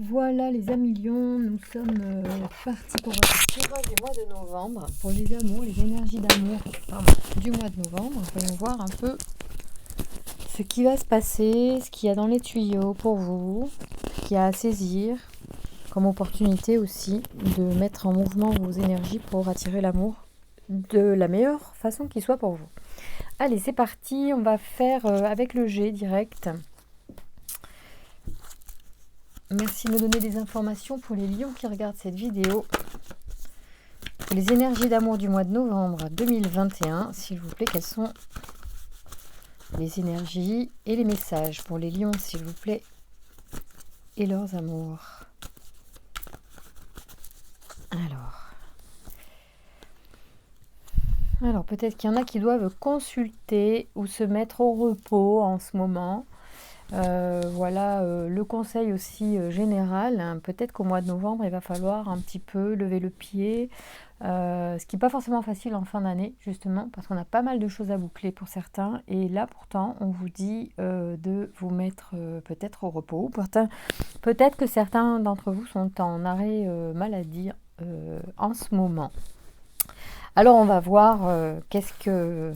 Voilà les amis lions, nous sommes partis pour votre tirage du mois de novembre, pour les amours, les énergies d'amour du mois de novembre. Voyons voir un peu ce qui va se passer, ce qu'il y a dans les tuyaux pour vous, ce qu'il y a à saisir, comme opportunité aussi de mettre en mouvement vos énergies pour attirer l'amour de la meilleure façon qui soit pour vous. Allez, c'est parti, on va faire avec le G direct. Merci de me donner des informations pour les lions qui regardent cette vidéo. Pour les énergies d'amour du mois de novembre 2021, s'il vous plaît, quelles sont les énergies et les messages pour les lions, s'il vous plaît, et leurs amours. Alors peut-être qu'il y en a qui doivent consulter ou se mettre au repos en ce moment. Voilà le conseil aussi général, hein. Peut-être qu'au mois de novembre, il va falloir un petit peu lever le pied, ce qui n'est pas forcément facile en fin d'année, justement, parce qu'on a pas mal de choses à boucler pour certains. Et là, pourtant, on vous dit de vous mettre peut-être au repos. Peut-être que certains d'entre vous sont en arrêt maladie en ce moment. Alors, on va voir qu'est-ce que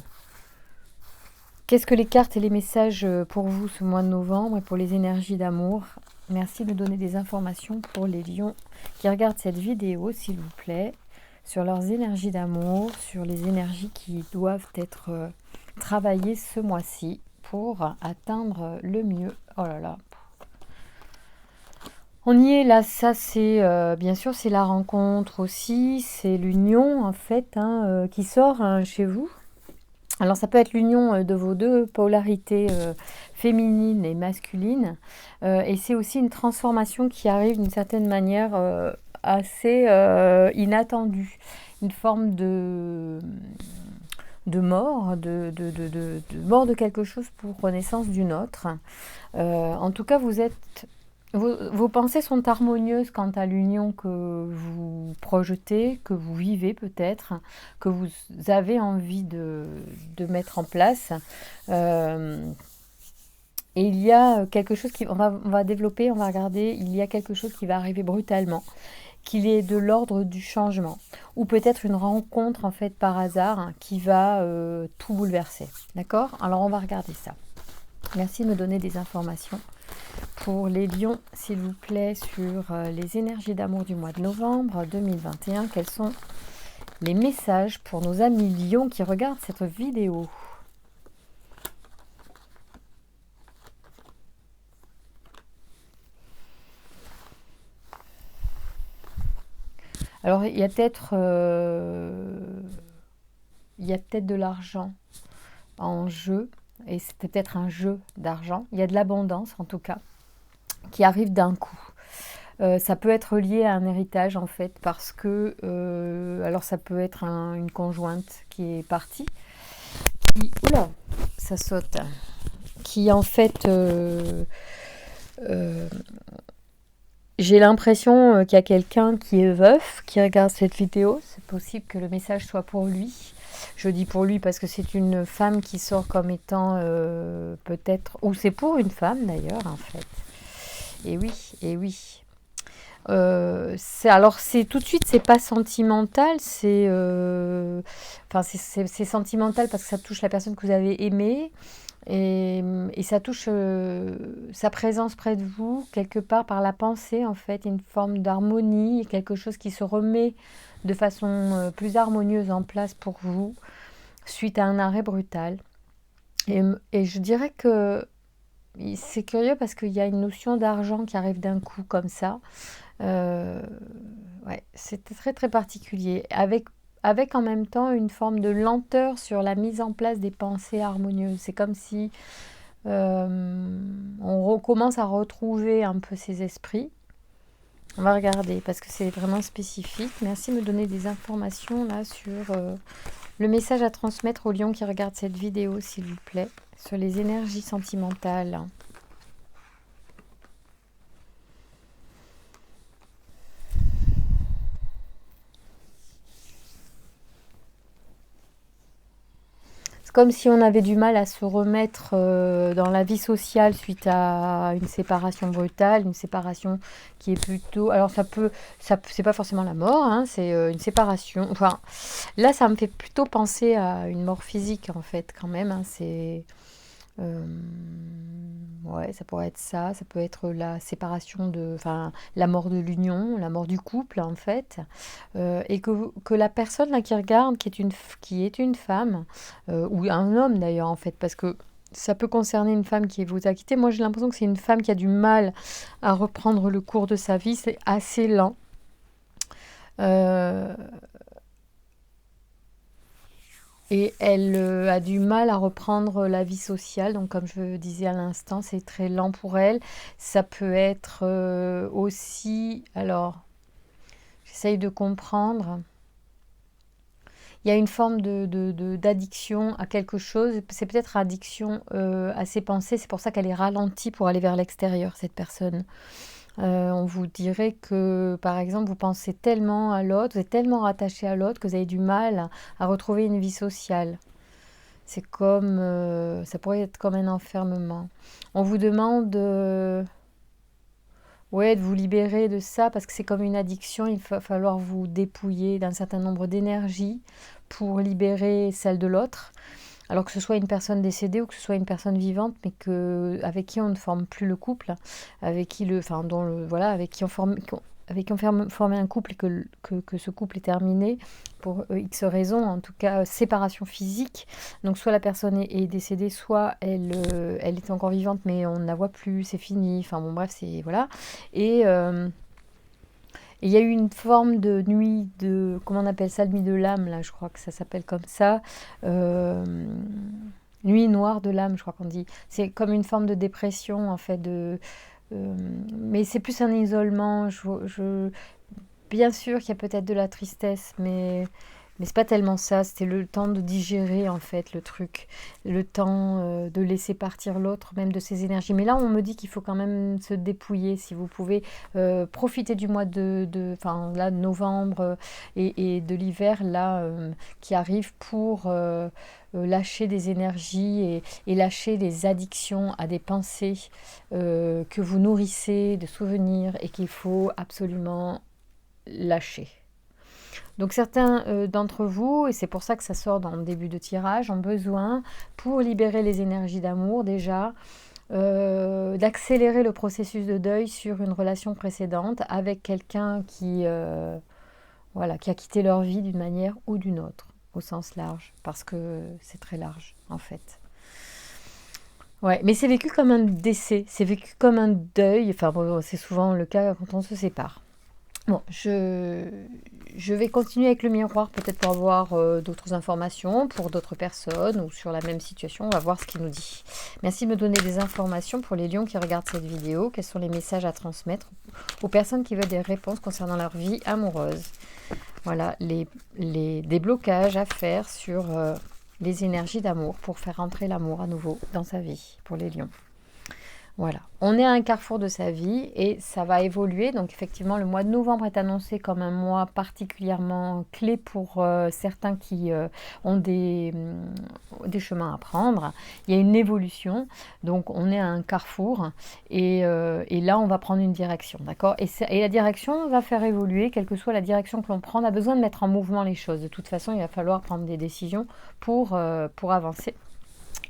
les cartes et les messages pour vous ce mois de novembre et pour les énergies d'amour. Merci de donner des informations pour les lions qui regardent cette vidéo, s'il vous plaît, sur leurs énergies d'amour, sur les énergies qui doivent être travaillées ce mois-ci pour atteindre le mieux. Oh là là. On y est là, ça c'est bien sûr c'est la rencontre aussi, c'est l'union en fait qui sort chez vous. Alors ça peut être l'union de vos deux polarités féminines et masculines. Et c'est aussi une transformation qui arrive d'une certaine manière assez inattendue. Une forme de mort, de mort de quelque chose pour renaissance d'une autre. En tout cas, vos pensées sont harmonieuses quant à l'union que vous projetez, que vous vivez peut-être, que vous avez envie de mettre en place. Et il y a quelque chose on va développer, on va regarder, il y a quelque chose qui va arriver brutalement, qu'il est de l'ordre du changement, ou peut-être une rencontre en fait par hasard qui va tout bouleverser. D'accord ? Alors on va regarder ça. Merci de me donner des informations. Pour les lions, s'il vous plaît, sur les énergies d'amour du mois de novembre 2021, quels sont les messages pour nos amis lions qui regardent cette vidéo ? Alors, il y a peut-être de l'argent en jeu, et c'est peut-être un jeu d'argent. Il y a de l'abondance, en tout cas, qui arrive d'un coup. Ça peut être lié à un héritage, en fait, parce que... alors, ça peut être une conjointe qui est partie. Oula, ça saute. Qui, en fait... j'ai l'impression qu'il y a quelqu'un qui est veuf, qui regarde cette vidéo. C'est possible que le message soit pour lui. Je dis pour lui parce que c'est une femme qui sort comme étant peut-être... Ou c'est pour une femme d'ailleurs, en fait. Et oui, et oui. C'est tout de suite, c'est pas sentimental, c'est sentimental parce que ça touche la personne que vous avez aimée. Et ça touche sa présence près de vous, quelque part par la pensée, en fait, une forme d'harmonie, quelque chose qui se remet de façon plus harmonieuse en place pour vous, suite à un arrêt brutal. Et je dirais que c'est curieux parce qu'il y a une notion d'argent qui arrive d'un coup comme ça. Ouais, c'était très très particulier, avec en même temps une forme de lenteur sur la mise en place des pensées harmonieuses. C'est comme si on recommence à retrouver un peu ses esprits. On va regarder parce que c'est vraiment spécifique. Merci de me donner des informations là sur le message à transmettre aux lions qui regardent cette vidéo, s'il vous plaît, sur les énergies sentimentales. comme si on avait du mal à se remettre dans la vie sociale suite à une séparation brutale, une séparation qui est plutôt... Alors c'est pas forcément la mort, hein, c'est une séparation. Enfin, là, ça me fait plutôt penser à une mort physique, en fait, quand même. Hein, c'est... ouais, ça pourrait être ça. Ça peut être la séparation de... Enfin, la mort de l'union, la mort du couple, en fait. Et que la personne là, qui regarde, qui est une femme, ou un homme d'ailleurs, en fait, parce que ça peut concerner une femme qui vous a quitté. Moi, j'ai l'impression que c'est une femme qui a du mal à reprendre le cours de sa vie. C'est assez lent. Euh, Et elle a du mal à reprendre la vie sociale. Donc, comme je disais à l'instant, c'est très lent pour elle. Ça peut être aussi... Alors, j'essaye de comprendre. Il y a une forme d'addiction à quelque chose. C'est peut-être addiction à ses pensées. C'est pour ça qu'elle est ralentie pour aller vers l'extérieur, cette personne. On vous dirait que, par exemple, vous pensez tellement à l'autre, vous êtes tellement rattaché à l'autre que vous avez du mal à retrouver une vie sociale. C'est comme, ça pourrait être comme un enfermement. On vous demande, ouais, de vous libérer de ça parce que c'est comme une addiction. Il va falloir vous dépouiller d'un certain nombre d'énergie pour libérer celle de l'autre. Alors que ce soit une personne décédée ou que ce soit une personne vivante, mais avec qui on ne forme plus le couple, avec qui voilà, avec qui on forme, avec qui on formé un couple et que ce couple est terminé pour X raisons, en tout cas séparation physique. Donc soit la personne est décédée, soit elle est encore vivante, mais on ne la voit plus, c'est fini. Enfin bon, bref, c'est voilà. Et il y a eu une forme de nuit comment on appelle ça, nuit de l'âme, là, je crois que ça s'appelle comme ça. Euh, Nuit noire de l'âme, je crois qu'on dit. C'est comme une forme de dépression, en fait. Mais c'est plus un isolement. Bien sûr qu'il y a peut-être de la tristesse, mais c'est pas tellement ça. C'était le temps de digérer, en fait, le truc. Le temps de laisser partir l'autre, même de ses énergies. Mais là, on me dit qu'il faut quand même se dépouiller. Si vous pouvez profiter du mois enfin, là, de novembre et de l'hiver, là, qui arrive pour lâcher des énergies et lâcher les addictions à des pensées que vous nourrissez, de souvenirs, et qu'il faut absolument lâcher. Donc certains d'entre vous, et c'est pour ça que ça sort dans le début de tirage, ont besoin, pour libérer les énergies d'amour déjà, d'accélérer le processus de deuil sur une relation précédente avec quelqu'un voilà, qui a quitté leur vie d'une manière ou d'une autre, au sens large, parce que c'est très large en fait. Ouais, mais c'est vécu comme un décès, c'est vécu comme un deuil, enfin bon, c'est souvent le cas quand on se sépare. Bon, je vais continuer avec le miroir, peut-être pour avoir d'autres informations pour d'autres personnes ou sur la même situation. On va voir ce qu'il nous dit. Merci de me donner des informations pour les lions qui regardent cette vidéo. Quels sont les messages à transmettre aux personnes qui veulent des réponses concernant leur vie amoureuse? Voilà, des blocages à faire sur les énergies d'amour pour faire entrer l'amour à nouveau dans sa vie pour les lions. Voilà, on est à un carrefour de sa vie et ça va évoluer. Donc effectivement, le mois de novembre est annoncé comme un mois particulièrement clé pour certains qui ont des chemins à prendre. Il y a une évolution, donc on est à un carrefour et là, on va prendre une direction, d'accord, et la direction va faire évoluer, quelle que soit la direction que l'on prend. On a besoin de mettre en mouvement les choses. De toute façon, il va falloir prendre des décisions pour avancer.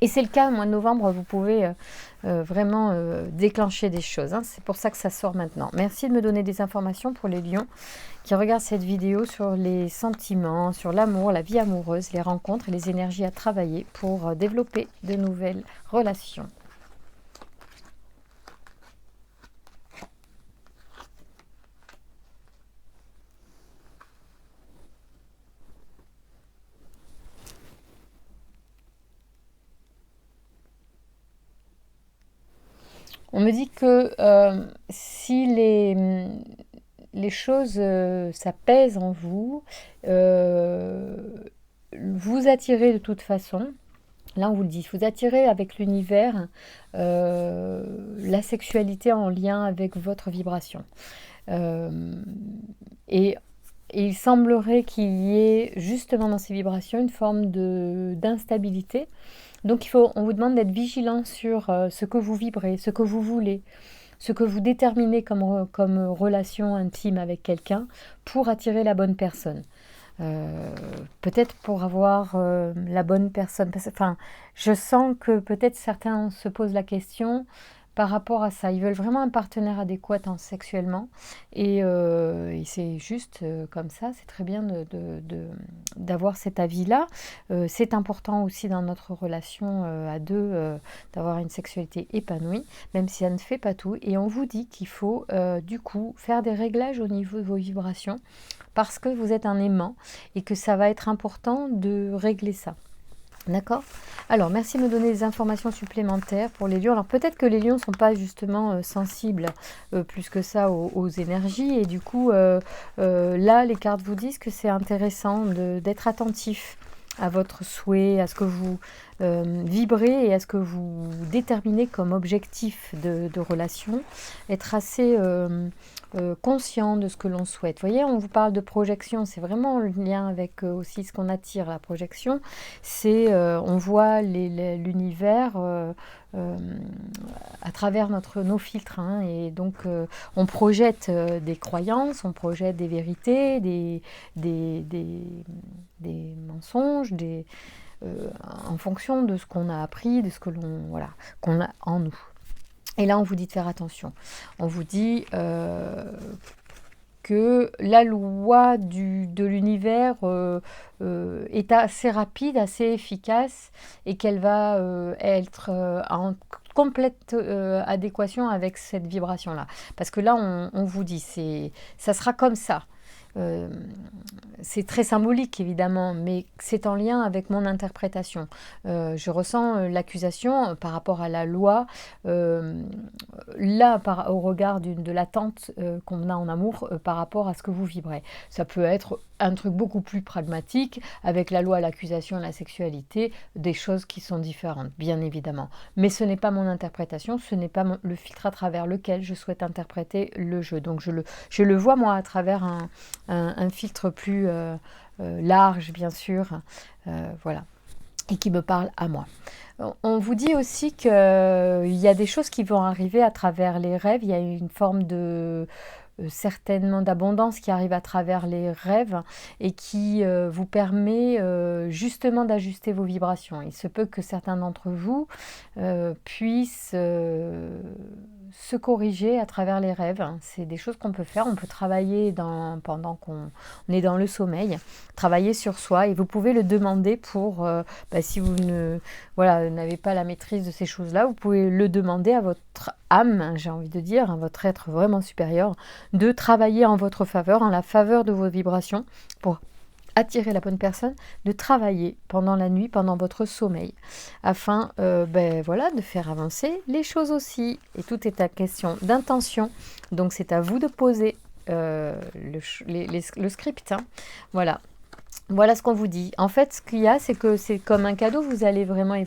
Et c'est le cas, au mois de novembre, vous pouvez vraiment déclencher des choses. Hein. C'est pour ça que ça sort maintenant. Merci de me donner des informations pour les lions qui regardent cette vidéo sur les sentiments, sur l'amour, la vie amoureuse, les rencontres et les énergies à travailler pour développer de nouvelles relations. On me dit que si les choses s'apaisent en vous, vous attirez de toute façon, là on vous le dit, vous attirez avec l'univers la sexualité en lien avec votre vibration. Et Et il semblerait qu'il y ait justement dans ces vibrations une forme d'instabilité. Donc on vous demande d'être vigilant sur ce que vous vibrez, ce que vous voulez, ce que vous déterminez comme relation intime avec quelqu'un pour attirer la bonne personne. Peut-être pour avoir la bonne personne. Enfin, je sens que peut-être certains se posent la question par rapport à ça. Ils veulent vraiment un partenaire adéquat sexuellement. Et c'est juste comme ça. C'est très bien d'avoir cet avis-là. C'est important aussi dans notre relation à deux d'avoir une sexualité épanouie, même si ça ne fait pas tout. Et on vous dit qu'il faut du coup faire des réglages au niveau de vos vibrations parce que vous êtes un aimant et que ça va être important de régler ça. D'accord? Alors, merci de me donner des informations supplémentaires pour les lions. Alors, peut-être que les lions ne sont pas justement sensibles plus que ça aux énergies. Et du coup, là, les cartes vous disent que c'est intéressant d'être attentif à votre souhait, à ce que vous vibrez et à ce que vous déterminez comme objectif de relation. Être assez conscient de ce que l'on souhaite. Vous voyez, on vous parle de projection, c'est vraiment le lien avec aussi ce qu'on attire. La projection, c'est on voit l'univers à travers nos filtres. Hein, et donc, on projette des croyances, on projette des vérités, des mensonges, en fonction de ce qu'on a appris, de ce que qu'on a en nous. Et là, on vous dit de faire attention. On vous dit que la loi de l'univers est assez rapide, assez efficace et qu'elle va être en complète adéquation avec cette vibration-là. Parce que là, on vous dit, ça sera comme ça. C'est très symbolique évidemment, mais c'est en lien avec mon interprétation. Je ressens l'accusation par rapport à la loi, là au regard de l'attente qu'on a en amour par rapport à ce que vous vibrez. Ça peut être un truc beaucoup plus pragmatique, avec la loi, l'accusation, la sexualité, des choses qui sont différentes, bien évidemment. Mais ce n'est pas mon interprétation, ce n'est pas le filtre à travers lequel je souhaite interpréter le jeu. Donc je le vois moi à travers un filtre plus large, bien sûr, voilà, et qui me parle à moi. On vous dit aussi qu'il y a des choses qui vont arriver à travers les rêves, il y a une forme de certainement d'abondance qui arrive à travers les rêves et qui vous permet justement d'ajuster vos vibrations. Il se peut que certains d'entre vous puissent se corriger à travers les rêves. C'est des choses qu'on peut faire. On peut travailler pendant qu'on est dans le sommeil, travailler sur soi et vous pouvez le demander pour, si vous n'avez pas la maîtrise de ces choses-là, vous pouvez le demander à votre âme, j'ai envie de dire, à votre être vraiment supérieur, de travailler en votre faveur, en la faveur de vos vibrations pour attirer la bonne personne, de travailler pendant la nuit, pendant votre sommeil, afin de faire avancer les choses aussi. Et tout est à question d'intention, donc c'est à vous de poser le script. Hein. Voilà. Voilà ce qu'on vous dit. En fait, ce qu'il y a, c'est que c'est comme un cadeau, vous allez vraiment,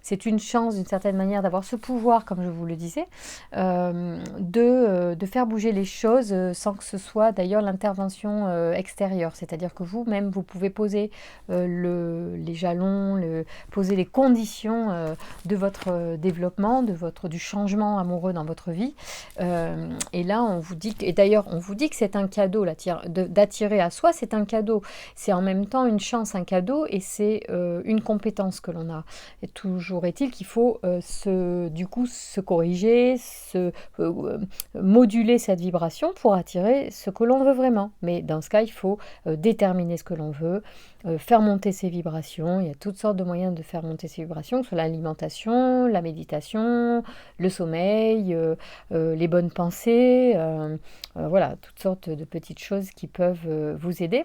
c'est une chance d'une certaine manière d'avoir ce pouvoir, comme je vous le disais, de faire bouger les choses sans que ce soit d'ailleurs l'intervention extérieure. C'est-à-dire que vous-même, vous pouvez poser les jalons, poser les conditions de votre développement, du changement amoureux dans votre vie. Et là, on vous dit, et d'ailleurs, on vous dit que c'est un cadeau, d'attirer à soi, c'est un cadeau. C'est en même temps une chance, un cadeau, et c'est une compétence que l'on a. Et toujours est-il qu'il faut se corriger, moduler cette vibration pour attirer ce que l'on veut vraiment. Mais dans ce cas, il faut déterminer ce que l'on veut, faire monter ses vibrations. Il y a toutes sortes de moyens de faire monter ses vibrations, que ce soit l'alimentation, la méditation, le sommeil, les bonnes pensées, voilà, toutes sortes de petites choses qui peuvent vous aider.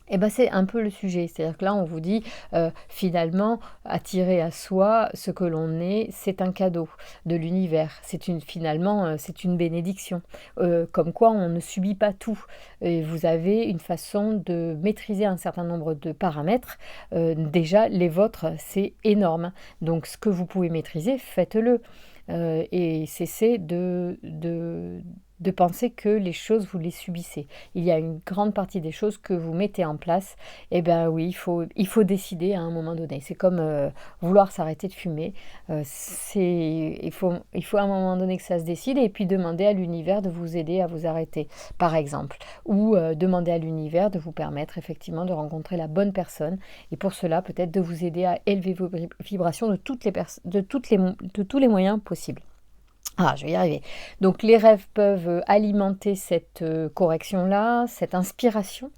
Et c'est un peu le sujet, c'est-à-dire que là on vous dit finalement attirer à soi ce que l'on est, c'est un cadeau de l'univers, c'est une bénédiction, comme quoi on ne subit pas tout, et vous avez une façon de maîtriser un certain nombre de paramètres, déjà les vôtres c'est énorme, donc ce que vous pouvez maîtriser, faites-le. Et cessez de de penser que les choses, vous les subissez. Il y a une grande partie des choses que vous mettez en place. Eh bien oui, il faut décider à un moment donné. C'est comme vouloir s'arrêter de fumer. Il faut à un moment donné que ça se décide et puis demander à l'univers de vous aider à vous arrêter, par exemple. Ou demander à l'univers de vous permettre effectivement de rencontrer la bonne personne. Et pour cela, peut-être de vous aider à élever vos vibrations de tous les moyens possibles. Ah, je vais y arriver. Donc les rêves peuvent alimenter cette correction-là, cette inspiration,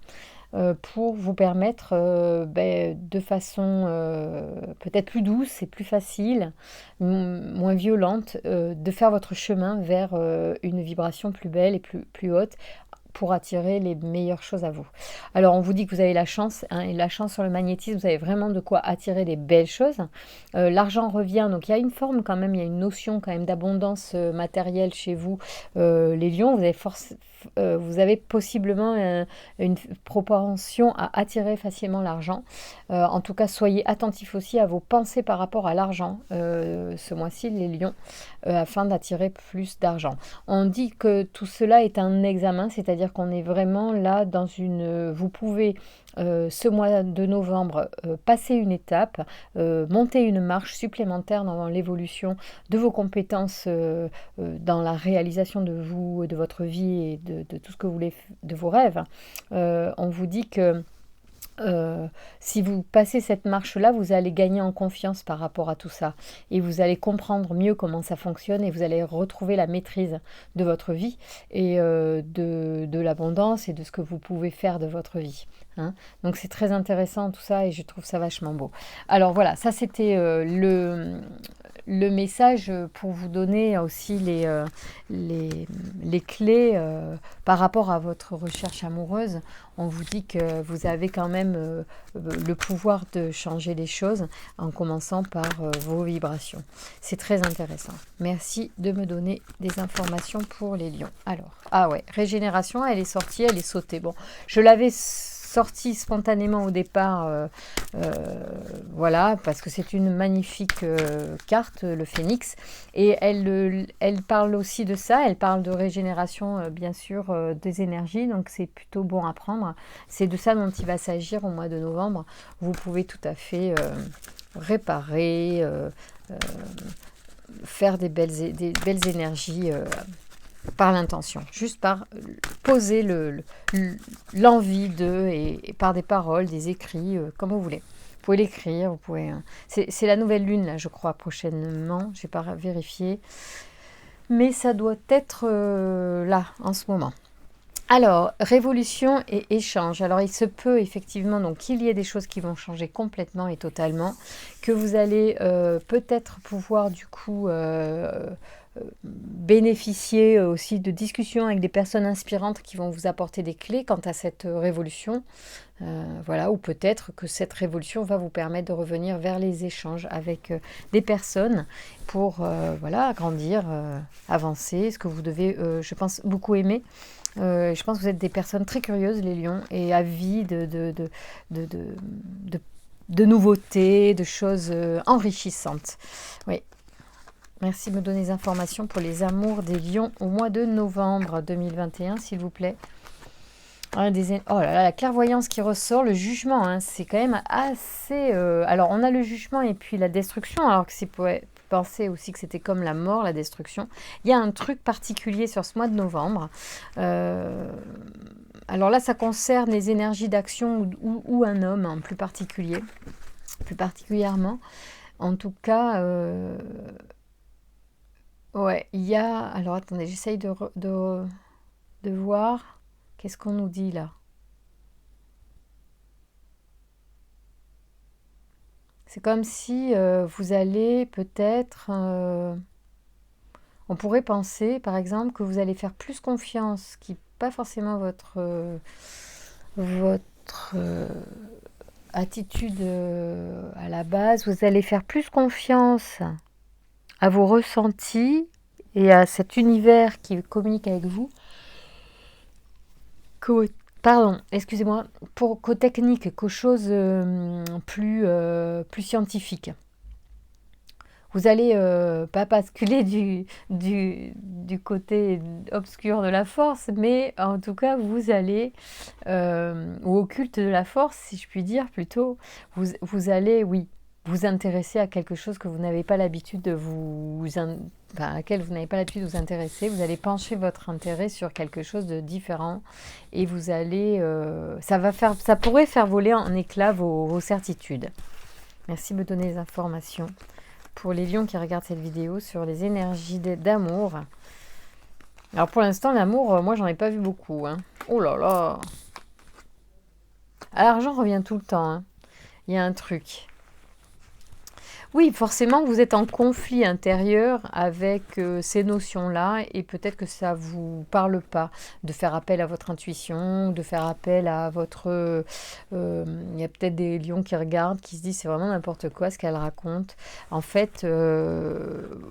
pour vous permettre, de façon peut-être plus douce et plus facile, moins violente, de faire votre chemin vers une vibration plus belle et plus haute, pour attirer les meilleures choses à vous. Alors on vous dit que vous avez la chance, hein, et la chance sur le magnétisme, vous avez vraiment de quoi attirer des belles choses. L'argent revient, donc il y a une forme quand même, il y a une notion quand même d'abondance matérielle chez vous, les lions. Vous avez possiblement une propension à attirer facilement l'argent. En tout cas, soyez attentifs aussi à vos pensées par rapport à l'argent ce mois-ci, les lions, afin d'attirer plus d'argent. On dit que tout cela est un examen, c'est-à-dire qu'on est vraiment là dans une... Vous pouvez, ce mois de novembre, passer une étape, monter une marche supplémentaire dans l'évolution de vos compétences, dans la réalisation de vous, de votre vie et de tout ce que vous voulez, de vos rêves. On vous dit que si vous passez cette marche-là, vous allez gagner en confiance par rapport à tout ça. Et vous allez comprendre mieux comment ça fonctionne et vous allez retrouver la maîtrise de votre vie et de l'abondance et de ce que vous pouvez faire de votre vie. Hein. Donc c'est très intéressant tout ça et je trouve ça vachement beau. Alors voilà, ça c'était le message pour vous donner aussi les clés par rapport à votre recherche amoureuse. On vous dit que vous avez quand même le pouvoir de changer les choses en commençant par vos vibrations. C'est très intéressant. Merci de me donner des informations pour les lions. Alors, ah ouais, régénération, elle est sortie, elle est sautée. Bon, je l'avais sortie spontanément au départ, voilà, parce que c'est une magnifique carte, le phénix, et elle parle aussi de ça, elle parle de régénération, bien sûr, des énergies, donc c'est plutôt bon à prendre. C'est de ça dont il va s'agir au mois de novembre. Vous pouvez tout à fait réparer, faire des belles énergies par l'intention, juste par poser l'envie de, et par des paroles, des écrits, comme vous voulez. Vous pouvez l'écrire, vous pouvez... C'est la nouvelle lune, là, je crois, prochainement. Je n'ai pas vérifié. Mais ça doit être là, en ce moment. Alors, révolution et échange. Alors, il se peut effectivement donc qu'il y ait des choses qui vont changer complètement et totalement, que vous allez peut-être pouvoir du coup bénéficier aussi de discussions avec des personnes inspirantes qui vont vous apporter des clés quant à cette révolution. Voilà, ou peut-être que cette révolution va vous permettre de revenir vers les échanges avec des personnes pour voilà, grandir, avancer, ce que vous devez, je pense, beaucoup aimer. Je pense que vous êtes des personnes très curieuses, les lions, et avides de nouveautés, de choses enrichissantes. Oui. Merci de me donner des informations pour les amours des lions au mois de novembre 2021, s'il vous plaît. Oh là là, la clairvoyance qui ressort, le jugement, hein, c'est quand même assez... Alors, on a le jugement et puis la destruction, alors que c'est penser aussi que c'était comme la mort, la destruction. Il y a un truc particulier sur ce mois de novembre. Alors là, ça concerne les énergies d'action ou un homme, hein, plus particulièrement. En tout cas, ouais, il y a... Alors, attendez, j'essaye de voir... Qu'est-ce qu'on nous dit là? C'est comme si vous allez peut-être... on pourrait penser, par exemple, que vous allez faire plus confiance, qui n'est pas forcément votre attitude à la base. Vous allez faire plus confiance à vos ressentis et à cet univers qui communique avec vous. Pardon, excusez-moi, qu'aux techniques, qu'aux choses plus scientifiques. vous allez pas basculer du côté obscur de la force, mais en tout cas, vous allez, ou au culte de la force, si je puis dire plutôt, vous allez, oui, vous intéresser à quelque chose que vous n'avez pas l'habitude de à laquelle vous n'avez pas l'habitude de vous intéresser. Vous allez pencher votre intérêt sur quelque chose de différent et vous allez, ça pourrait faire voler en éclats vos certitudes. Merci de me donner les informations. Pour les lions qui regardent cette vidéo sur les énergies d'amour. Alors pour l'instant, l'amour, moi j'en ai pas vu beaucoup. Hein. Oh là là. L'argent revient tout le temps. Hein. Il y a un truc. Oui, forcément, vous êtes en conflit intérieur avec ces notions-là et peut-être que ça ne vous parle pas de faire appel à votre intuition, de faire appel à votre... Il y a peut-être des lions qui regardent, qui se disent c'est vraiment n'importe quoi ce qu'elle raconte. En fait,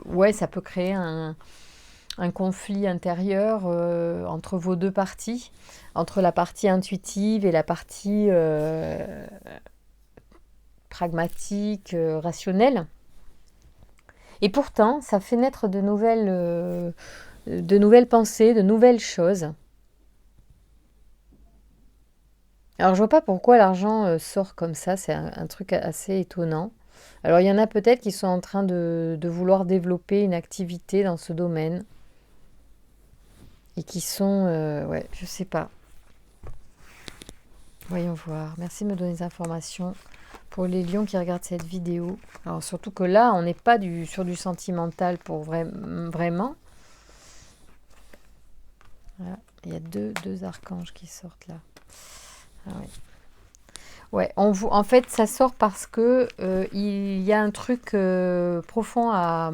ouais, ça peut créer un conflit intérieur entre vos deux parties, entre la partie intuitive et la partie pragmatique, rationnelle. Et pourtant, ça fait naître de nouvelles pensées, de nouvelles choses. Alors, je vois pas pourquoi l'argent sort comme ça, c'est un truc assez étonnant. Alors, il y en a peut-être qui sont en train de vouloir développer une activité dans ce domaine. Et qui sont... ouais, je sais pas. Voyons voir. Merci de me donner des informations. Pour les lions qui regardent cette vidéo. Alors surtout que là, on n'est pas sur du sentimental pour vraiment. Voilà. Il y a deux archanges qui sortent là. Ah ouais. Ouais, en fait, ça sort parce que il y a un truc profond à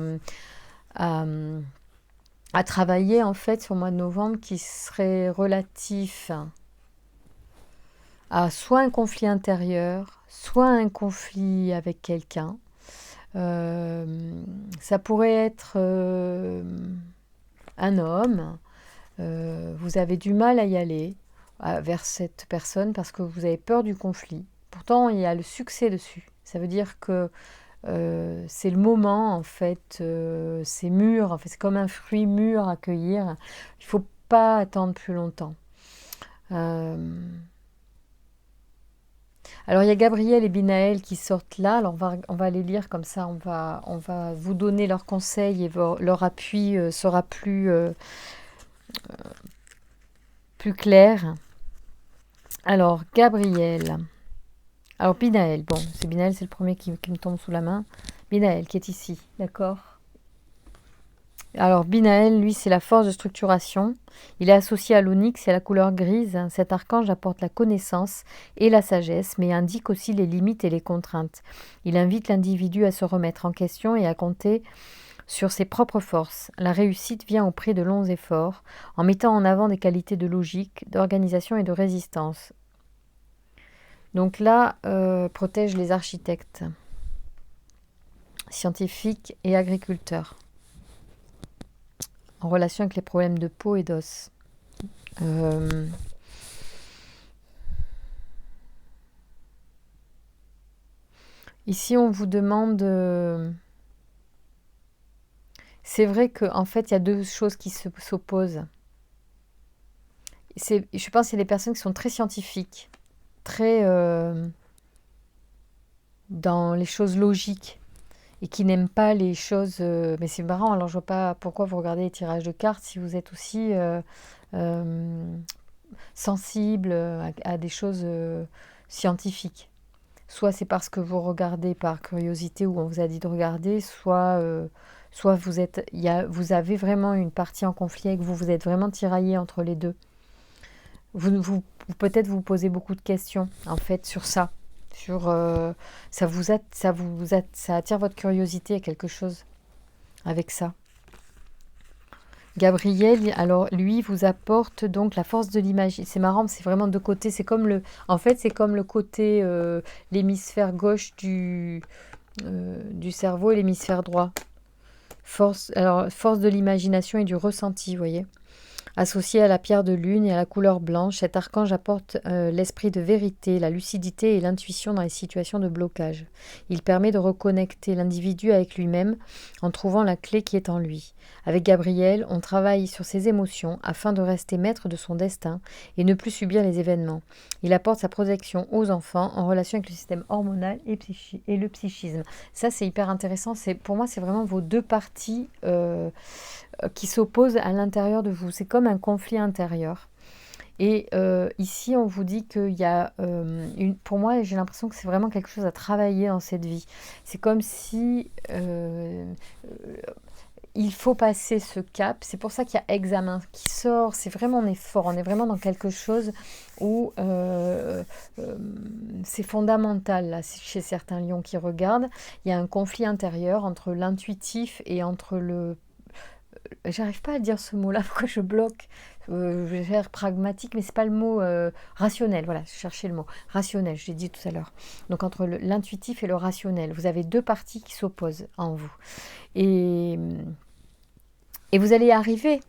travailler en fait sur le mois de novembre qui serait relatif à soit un conflit intérieur, soit un conflit avec quelqu'un. Ça pourrait être un homme. Vous avez du mal à y aller vers cette personne parce que vous avez peur du conflit. Pourtant, il y a le succès dessus. Ça veut dire que c'est le moment, en fait, c'est mûr, en fait, c'est comme un fruit mûr à cueillir. Il ne faut pas attendre plus longtemps. Alors il y a Gabriel et Binaël qui sortent là, alors on va les lire comme ça, on va vous donner leurs conseils et leur appui sera plus clair. Alors Gabriel, alors Binaël, bon c'est Binaël, c'est le premier qui me tombe sous la main, Binaël qui est ici, d'accord. Alors Binaël, lui, c'est la force de structuration. Il est associé à l'onyx et à la couleur grise. Cet archange apporte la connaissance et la sagesse, mais indique aussi les limites et les contraintes. Il invite l'individu à se remettre en question et à compter sur ses propres forces. La réussite vient au prix de longs efforts, en mettant en avant des qualités de logique, d'organisation et de résistance. Donc là, protège les architectes, scientifiques et agriculteurs. En relation avec les problèmes de peau et d'os. Ici, on vous demande... c'est vrai qu'en fait, il y a deux choses qui s'opposent. Je pense qu'il y a des personnes qui sont très scientifiques, très dans les choses logiques, et qui n'aiment pas les choses... mais c'est marrant, alors je vois pas pourquoi vous regardez les tirages de cartes si vous êtes aussi sensible à des choses scientifiques. Soit c'est parce que vous regardez par curiosité ou on vous a dit de regarder, soit vous avez vraiment une partie en conflit avec vous êtes vraiment tiraillé entre les deux. Peut-être vous posez beaucoup de questions en fait sur ça. Ça attire votre curiosité à quelque chose avec ça. Gabriel, alors lui vous apporte donc la force de l'imagination. C'est marrant, c'est vraiment de côté. C'est comme le côté l'hémisphère gauche du cerveau et l'hémisphère droit. Force de l'imagination et du ressenti, vous voyez. Associé à la pierre de lune et à la couleur blanche, cet archange apporte l'esprit de vérité, la lucidité et l'intuition dans les situations de blocage. Il permet de reconnecter l'individu avec lui-même en trouvant la clé qui est en lui. Avec Gabriel, on travaille sur ses émotions afin de rester maître de son destin et ne plus subir les événements. Il apporte sa protection aux enfants en relation avec le système hormonal et le psychisme. Ça, c'est hyper intéressant. Pour moi, c'est vraiment vos deux parties qui s'opposent à l'intérieur de vous. C'est comme un conflit intérieur. Et ici, on vous dit qu'il y a pour moi, j'ai l'impression que c'est vraiment quelque chose à travailler dans cette vie. C'est comme si il faut passer ce cap. C'est pour ça qu'il y a examen qui sort. C'est vraiment, on est fort. On est vraiment dans quelque chose où c'est fondamental là, chez certains lions qui regardent. Il y a un conflit intérieur entre l'intuitif et entre le... J'arrive pas à dire ce mot-là, pourquoi je bloque. Je vais faire pragmatique, mais c'est pas le mot rationnel. Voilà, je cherchais le mot rationnel, je l'ai dit tout à l'heure. Donc entre l'intuitif et le rationnel, vous avez deux parties qui s'opposent en vous. Et vous allez y arriver.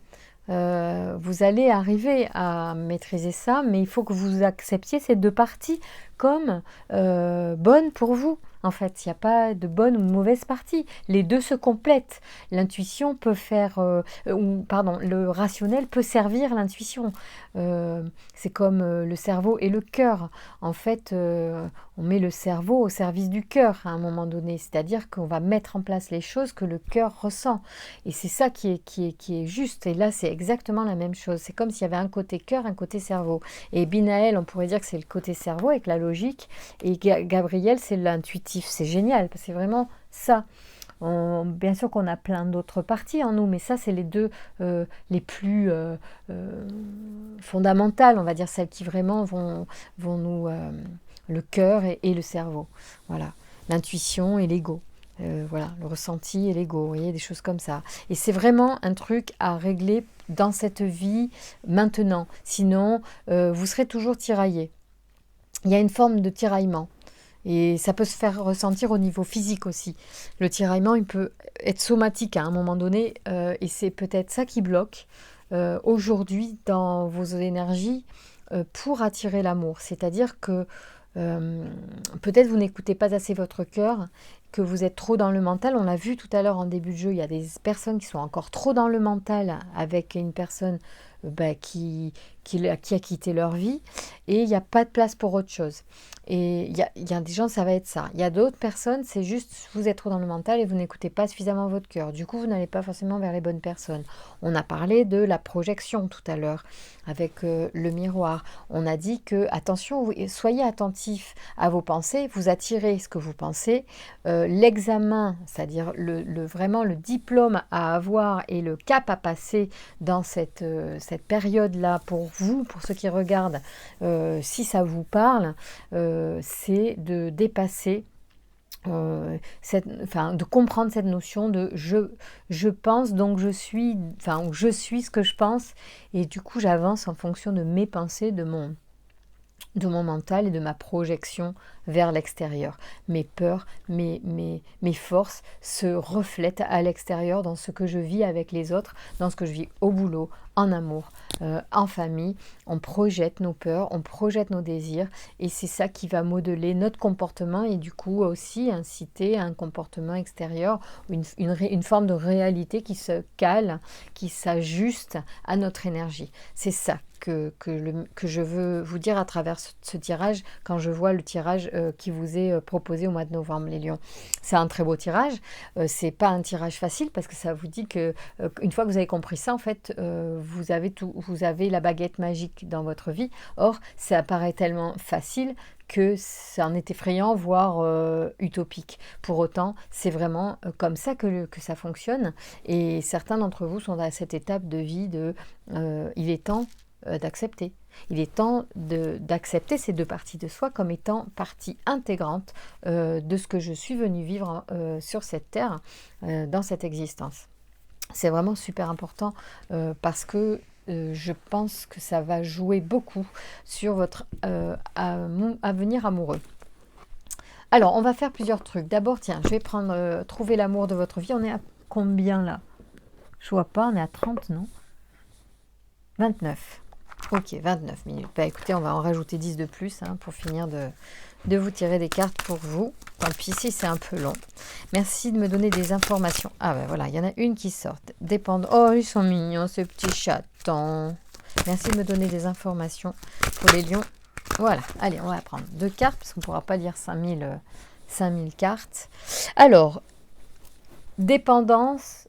Vous allez arriver à maîtriser ça, mais il faut que vous acceptiez ces deux parties comme bonnes pour vous. En fait, il n'y a pas de bonne ou de mauvaise partie. Les deux se complètent. L'intuition peut faire... le rationnel peut servir l'intuition. C'est comme le cerveau et le cœur. En fait, on met le cerveau au service du cœur à un moment donné. C'est-à-dire qu'on va mettre en place les choses que le cœur ressent. Et c'est ça qui est juste. Et là, c'est exactement la même chose. C'est comme s'il y avait un côté cœur, un côté cerveau. Et Binaël, on pourrait dire que c'est le côté cerveau avec la logique. Et Gabriel, c'est l'intuitif. C'est génial, parce que c'est vraiment ça. Bien sûr qu'on a plein d'autres parties en nous, mais ça, c'est les deux les plus fondamentales, on va dire, celles qui vraiment vont nous... le cœur et le cerveau. Voilà. L'intuition et l'ego. Voilà, le ressenti et l'ego, vous voyez, des choses comme ça. Et c'est vraiment un truc à régler dans cette vie maintenant. Sinon, vous serez toujours tiraillé. Il y a une forme de tiraillement. Et ça peut se faire ressentir au niveau physique aussi. Le tiraillement, il peut être somatique à un moment donné, et c'est peut-être ça qui bloque aujourd'hui dans vos énergies pour attirer l'amour. C'est-à-dire que peut-être vous n'écoutez pas assez votre cœur, que vous êtes trop dans le mental. On l'a vu tout à l'heure en début de jeu, il y a des personnes qui sont encore trop dans le mental avec une personne qui a quitté leur vie, et il n'y a pas de place pour autre chose. Et il y a des gens, ça va être ça. Il y a d'autres personnes, c'est juste vous êtes trop dans le mental et vous n'écoutez pas suffisamment votre cœur. Du coup, vous n'allez pas forcément vers les bonnes personnes. On a parlé de la projection tout à l'heure avec le miroir. On a dit que, attention, soyez attentifs à vos pensées, vous attirez ce que vous pensez. L'examen, c'est-à-dire vraiment le diplôme à avoir et le cap à passer dans cette période-là pour vous, pour ceux qui regardent, si ça vous parle, c'est de dépasser, de comprendre cette notion de je pense, donc je suis ce que je pense, et du coup j'avance en fonction de mes pensées, de mon mental et de ma projection vers l'extérieur. Mes peurs, mes forces se reflètent à l'extérieur dans ce que je vis avec les autres, dans ce que je vis au boulot, en amour, en famille. On projette nos peurs, on projette nos désirs, et c'est ça qui va modeler notre comportement et du coup aussi inciter à un comportement extérieur, une forme de réalité qui se cale, qui s'ajuste à notre énergie. C'est ça que je veux vous dire à travers ce tirage, quand je vois le tirage qui vous est proposé au mois de novembre, les lions. C'est un très beau tirage, c'est pas un tirage facile, parce que ça vous dit que une fois que vous avez compris ça, en fait, vous avez la baguette magique dans votre vie. Or, ça paraît tellement facile que ça en est effrayant, voire utopique. Pour autant, c'est vraiment comme ça que ça fonctionne, et certains d'entre vous sont à cette étape de vie de il est temps d'accepter. Il est temps d'accepter ces deux parties de soi comme étant partie intégrante de ce que je suis venue vivre sur cette terre, dans cette existence. C'est vraiment super important parce que je pense que ça va jouer beaucoup sur votre avenir amoureux. Alors, on va faire plusieurs trucs. D'abord, tiens, je vais prendre trouver l'amour de votre vie. On est à combien là? Je vois pas, on est à 30, non? 29. Ok, 29 minutes. Bah écoutez, on va en rajouter 10 de plus pour finir de vous tirer des cartes pour vous. Tant pis si c'est un peu long. Merci de me donner des informations. Ah ben voilà, il y en a une qui sort. Dépendant. Oh, ils sont mignons, ces petits chatons. Merci de me donner des informations pour les lions. Voilà, allez, on va prendre 2 cartes parce qu'on ne pourra pas lire 5000 cartes. Alors, dépendance.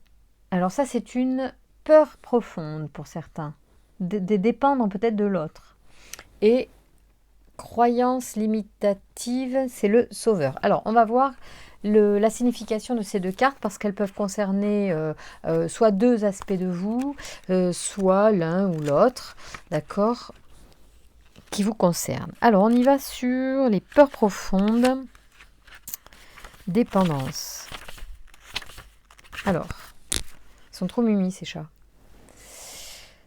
Alors ça, c'est une peur profonde pour certains. De dépendre peut-être de l'autre. Et croyance limitative, c'est le sauveur. Alors, on va voir la signification de ces 2 cartes parce qu'elles peuvent concerner soit 2 aspects de vous, soit l'un ou l'autre, d'accord, qui vous concernent. Alors, on y va sur les peurs profondes. Dépendance. Alors, ils sont trop mimi ces chats.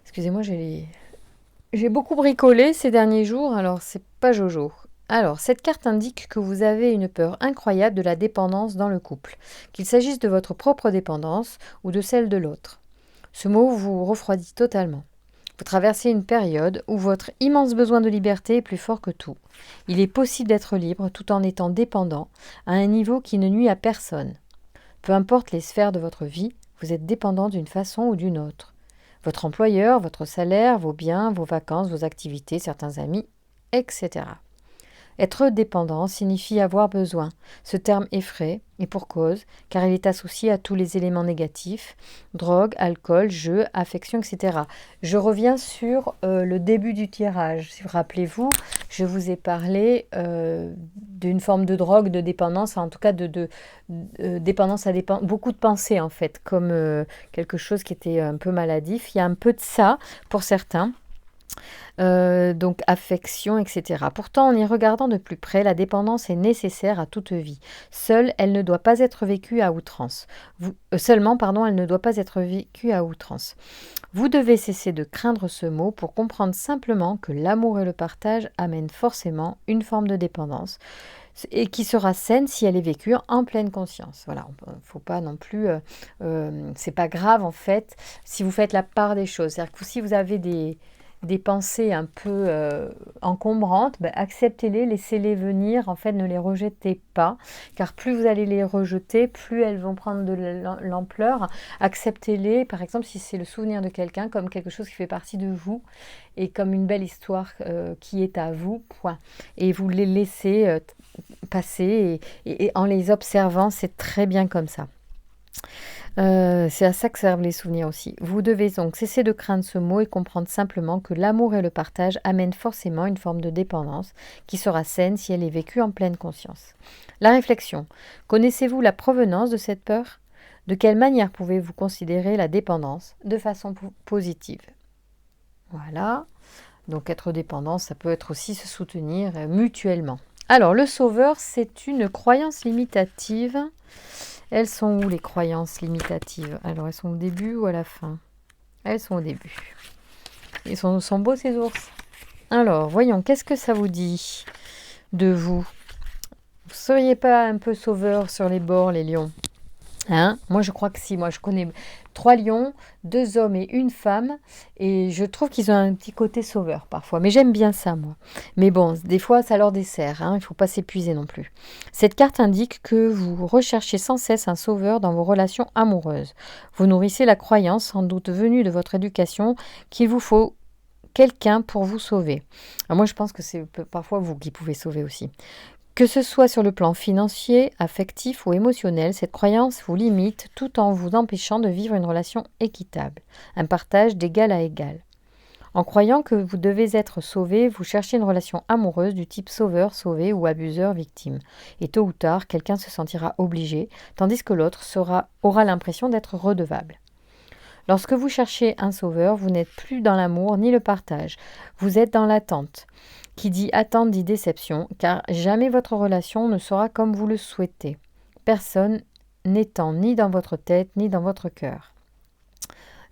Excusez-moi, j'ai beaucoup bricolé ces derniers jours, alors c'est pas Jojo. Alors, cette carte indique que vous avez une peur incroyable de la dépendance dans le couple, qu'il s'agisse de votre propre dépendance ou de celle de l'autre. Ce mot vous refroidit totalement. Vous traversez une période où votre immense besoin de liberté est plus fort que tout. Il est possible d'être libre tout en étant dépendant à un niveau qui ne nuit à personne. Peu importe les sphères de votre vie, vous êtes dépendant d'une façon ou d'une autre. Votre employeur, votre salaire, vos biens, vos vacances, vos activités, certains amis, etc. Être dépendant signifie avoir besoin. Ce terme effraie, et pour cause, car il est associé à tous les éléments négatifs, drogue, alcool, jeu, affection, etc. Je reviens sur le début du tirage. Si vous rappelez-vous, je vous ai parlé d'une forme de drogue, de dépendance, en tout cas de dépendance à beaucoup de pensées en fait, comme quelque chose qui était un peu maladif. Il y a un peu de ça pour certains. Donc affection, etc. Pourtant, en y regardant de plus près, la dépendance est nécessaire à toute vie. Seule, elle ne doit pas être vécue à outrance. Seulement, elle ne doit pas être vécue à outrance. Vous devez cesser de craindre ce mot pour comprendre simplement que l'amour et le partage amènent forcément une forme de dépendance et qui sera saine si elle est vécue en pleine conscience. Voilà, il ne faut pas non plus... c'est pas grave en fait si vous faites la part des choses. C'est-à-dire que si vous avez des pensées un peu encombrantes, acceptez-les, laissez-les venir, en fait ne les rejetez pas, car plus vous allez les rejeter, plus elles vont prendre de l'ampleur. Acceptez-les, par exemple si c'est le souvenir de quelqu'un, comme quelque chose qui fait partie de vous, et comme une belle histoire qui est à vous, point. Et vous les laissez passer, et en les observant, c'est très bien comme ça. C'est à ça que servent les souvenirs aussi. Vous devez donc cesser de craindre ce mot et comprendre simplement que l'amour et le partage amènent forcément une forme de dépendance qui sera saine si elle est vécue en pleine conscience. La réflexion. Connaissez-vous la provenance de cette peur ? De quelle manière pouvez-vous considérer la dépendance de façon positive ? Voilà. Donc être dépendant, ça peut être aussi se soutenir mutuellement. Alors le sauveur, c'est une croyance limitative. Elles sont où les croyances limitatives ? Alors, elles sont au début ou à la fin ? Elles sont au début. Ils sont beaux ces ours. Alors, voyons, qu'est-ce que ça vous dit de vous ? Vous ne seriez pas un peu sauveur sur les bords, les lions ? Moi, je crois que si. Moi, je connais 3 lions, 2 hommes et une femme. Et je trouve qu'ils ont un petit côté sauveur parfois. Mais j'aime bien ça, moi. Mais bon, des fois, ça leur dessert. Il ne faut pas s'épuiser non plus. Cette carte indique que vous recherchez sans cesse un sauveur dans vos relations amoureuses. Vous nourrissez la croyance, sans doute venue de votre éducation, qu'il vous faut quelqu'un pour vous sauver. Alors moi, je pense que c'est parfois vous qui pouvez sauver aussi. Que ce soit sur le plan financier, affectif ou émotionnel, cette croyance vous limite tout en vous empêchant de vivre une relation équitable, un partage d'égal à égal. En croyant que vous devez être sauvé, vous cherchez une relation amoureuse du type sauveur-sauvé ou abuseur-victime. Et tôt ou tard, quelqu'un se sentira obligé, tandis que l'autre aura l'impression d'être redevable. Lorsque vous cherchez un sauveur, vous n'êtes plus dans l'amour ni le partage. Vous êtes dans l'attente. Qui dit attente dit déception, car jamais votre relation ne sera comme vous le souhaitez. Personne n'étant ni dans votre tête ni dans votre cœur.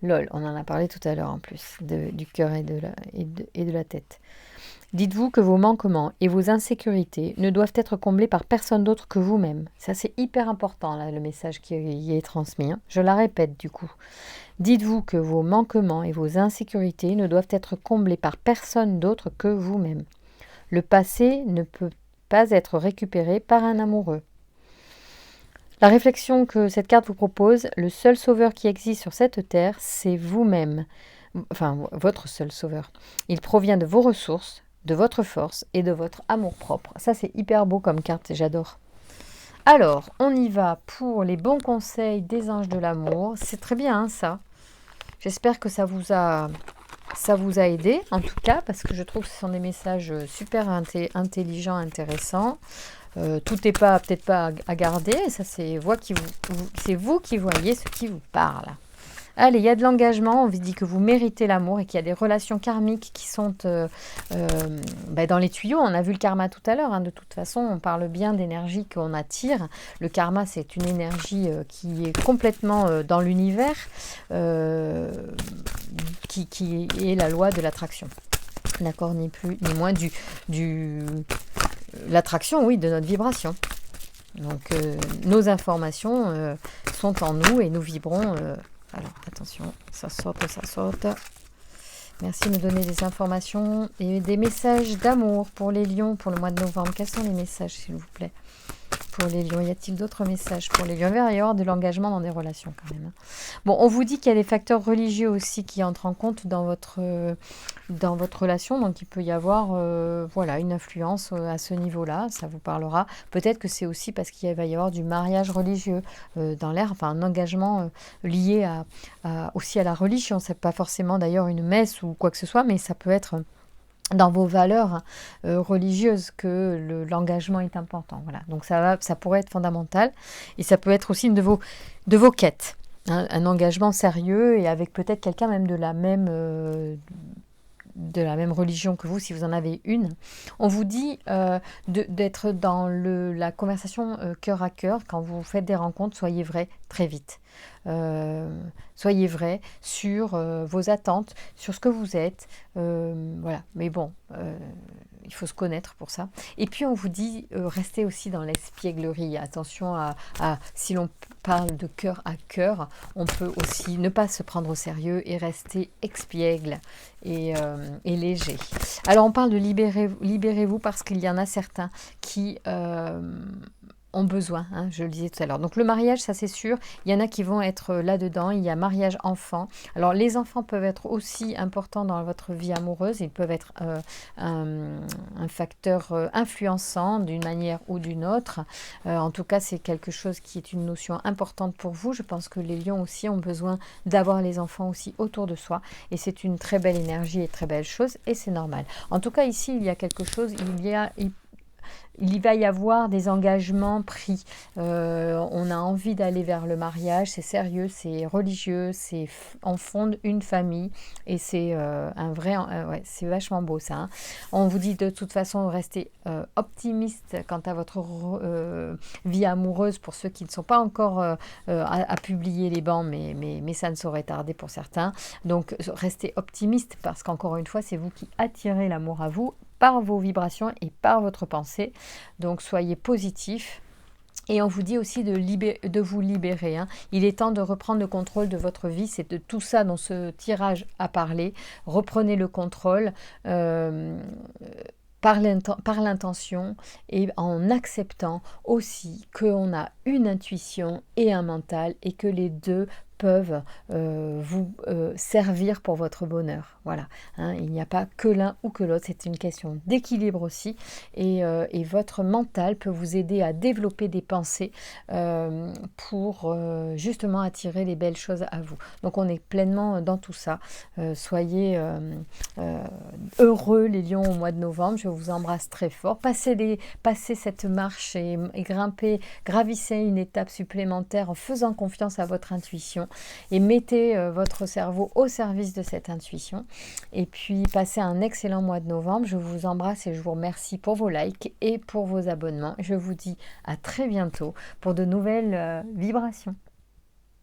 Lol, on en a parlé tout à l'heure en plus, du cœur et de la tête. Dites-vous que vos manquements et vos insécurités ne doivent être comblés par personne d'autre que vous-même. Ça, c'est hyper important, là, le message qui est transmis. Je la répète, du coup. Dites-vous que vos manquements et vos insécurités ne doivent être comblés par personne d'autre que vous-même. Le passé ne peut pas être récupéré par un amoureux. La réflexion que cette carte vous propose, le seul sauveur qui existe sur cette terre, c'est vous-même. Enfin, votre seul sauveur. Il provient de vos ressources, de votre force et de votre amour-propre. Ça, c'est hyper beau comme carte, j'adore. Alors, on y va pour les bons conseils des anges de l'amour. C'est très bien, hein, ça. J'espère que ça vous a aidé, en tout cas, parce que je trouve que ce sont des messages super intelligents, intéressants. Tout n'est pas peut-être pas à garder, ça c'est vous qui voyez ce qui vous parle. Allez, il y a de l'engagement, on vous dit que vous méritez l'amour et qu'il y a des relations karmiques qui sont dans les tuyaux. On a vu le karma tout à l'heure, hein. De toute façon, on parle bien d'énergie qu'on attire. Le karma, c'est une énergie qui est complètement dans l'univers, qui est la loi de l'attraction. D'accord, ni plus ni moins l'attraction, oui, de notre vibration. Donc, nos informations sont en nous et nous vibrons. Alors, attention, ça saute, ça saute. Merci de me donner des informations et des messages d'amour pour les lions pour le mois de novembre. Quels sont les messages, s'il vous plaît, pour les lions? Y a-t-il d'autres messages pour les lions? Il va y avoir de l'engagement dans des relations quand même. Bon, on vous dit qu'il y a des facteurs religieux aussi qui entrent en compte dans votre relation. Donc, il peut y avoir une influence à ce niveau-là. Ça vous parlera. Peut-être que c'est aussi parce qu'il va y avoir du mariage religieux dans l'air. Enfin, un engagement lié aussi à la religion. C'est pas forcément d'ailleurs une messe ou quoi que ce soit, mais ça peut être dans vos valeurs religieuses que l'engagement est important. Voilà. Donc ça pourrait être fondamental et ça peut être aussi une de vos quêtes. Hein, un engagement sérieux et avec peut-être quelqu'un même de la même religion que vous, si vous en avez une. On vous dit d'être dans la conversation cœur à cœur. Quand vous faites des rencontres, soyez vrai très vite. Soyez vrai sur vos attentes, sur ce que vous êtes. Voilà. Mais bon, il faut se connaître pour ça. Et puis, on vous dit, restez aussi dans l'espièglerie. Attention si l'on parle de cœur à cœur, on peut aussi ne pas se prendre au sérieux et rester expiègle et léger. Alors, on parle de libérez-vous parce qu'il y en a certains qui ont besoin, hein, je le disais tout à l'heure. Donc le mariage, ça c'est sûr, il y en a qui vont être là-dedans, il y a mariage enfant. Alors les enfants peuvent être aussi importants dans votre vie amoureuse, ils peuvent être un facteur influençant d'une manière ou d'une autre. En tout cas, c'est quelque chose qui est une notion importante pour vous. Je pense que les lions aussi ont besoin d'avoir les enfants aussi autour de soi et c'est une très belle énergie et très belle chose et c'est normal. En tout cas, ici, il y a quelque chose, il va y avoir des engagements pris. On a envie d'aller vers le mariage, c'est sérieux, c'est religieux, on fonde une famille et c'est c'est vachement beau ça. Hein. On vous dit de toute façon restez optimiste quant à votre vie amoureuse pour ceux qui ne sont pas encore à publier les bancs, mais ça ne saurait tarder pour certains. Donc restez optimiste parce qu'encore une fois, c'est vous qui attirez l'amour à vous par vos vibrations et par votre pensée. Donc soyez positif. Et on vous dit aussi de vous libérer. Hein. Il est temps de reprendre le contrôle de votre vie. C'est de tout ça dont ce tirage a parlé. Reprenez le contrôle par l'intention et en acceptant aussi qu'on a une intuition et un mental et que les deux peuvent vous servir pour votre bonheur. Voilà, hein, il n'y a pas que l'un ou que l'autre, c'est une question d'équilibre aussi et votre mental peut vous aider à développer des pensées pour justement attirer les belles choses à vous. Donc on est pleinement dans tout ça. Soyez heureux les lions au mois de novembre, je vous embrasse très fort. Passez cette marche et gravissez une étape supplémentaire en faisant confiance à votre intuition. Et mettez votre cerveau au service de cette intuition. Et puis, passez un excellent mois de novembre. Je vous embrasse et je vous remercie pour vos likes et pour vos abonnements. Je vous dis à très bientôt pour de nouvelles vibrations.